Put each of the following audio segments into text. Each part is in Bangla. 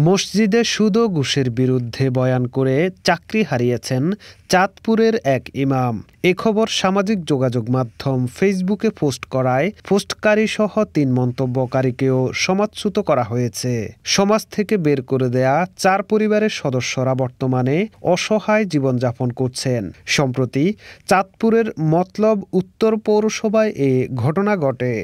মসজিদে সুদ ও ঘুষের বিরুদ্ধে বয়ান করে চাকরি হারিয়েছেন চাঁদপুরের এক ইমাম। এ খবর সামাজিক যোগাযোগ মাধ্যম ফেসবুকে পোস্ট করায় পোস্টকারীসহ ৩ মন্তব্যকারীকেও সমাজচ্যুত করা হয়েছে। সমাজ থেকে বের করে দেয়া ৪ পরিবারের সদস্যরা বর্তমানে অসহায় জীবনযাপন করছেন। সম্প্রতি চাঁদপুরের মতলব উত্তর পৌরসভায় এ ঘটনা ঘটে।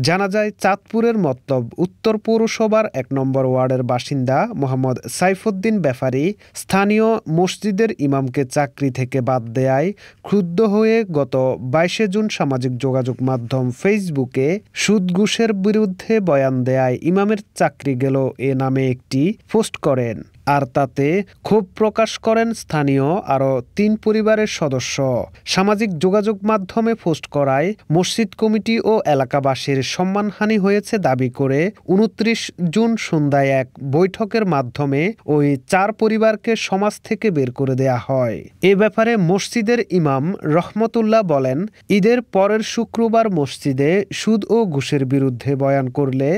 জানা যায়, চাঁদপুরের মতলব উত্তর পৌরসভার ১ নম্বর ওয়ার্ডের বাসিন্দা মোহাম্মদ সাইফুদ্দিন ব্যাপারী স্থানীয় মসজিদের ইমামকে চাকরি থেকে বাদ দেয়ায় ক্ষুব্ধ হয়ে গত ২২ জুন সামাজিক যোগাযোগ মাধ্যম ফেসবুকে সুদ ঘুষের বিরুদ্ধে বয়ান দেয়ায় ইমামের চাকরি গেল এ নামে একটি পোস্ট করেন। আর তাতে ক্ষোভ প্রকাশ করেন স্থানীয় আরও ৩ পরিবারের সদস্য। সামাজিক যোগাযোগ মাধ্যমে পোস্ট করায় মসজিদ কমিটি ও এলাকাবাসীর সম্মানহানি হয়েছে দাবি করে ২৯ জুন সন্ধ্যায় এক বৈঠকের মাধ্যমে ওই ৪ পরিবারকে সমাজ থেকে বের করে দেয়া হয়। এ ব্যাপারে মসজিদের ইমাম রহমতুল্লাহ বলেন, ঈদের পরের শুক্রবার মসজিদে সুদ ও ঘুষের বিরুদ্ধে বয়ান করলে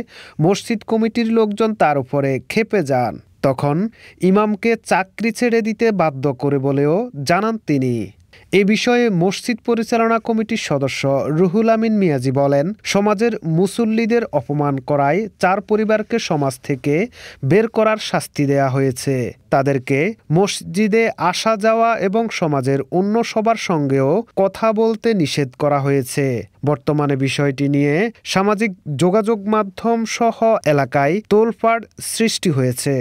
মসজিদ কমিটির লোকজন তার উপরে ক্ষেপে যান। তখন ইমামকে চাকরি ছেড়ে দিতে বাধ্য করে বলেও জানান তিনি। এ বিষয়ে মসজিদ পরিচালনা কমিটির সদস্য রুহুল আমিন মিয়াজি বলেন, সমাজের মুসল্লিদের অপমান করায় ৪ পরিবারকে সমাজ থেকে বের করার শাস্তি দেয়া হয়েছে। তাদেরকে মসজিদে আসা যাওয়া এবং সমাজের অন্য সবার সঙ্গেও কথা বলতে নিষেধ করা হয়েছে। বর্তমানে বিষয়টি নিয়ে সামাজিক যোগাযোগ মাধ্যম সহ এলাকায় তোলপাড় সৃষ্টি হয়েছে।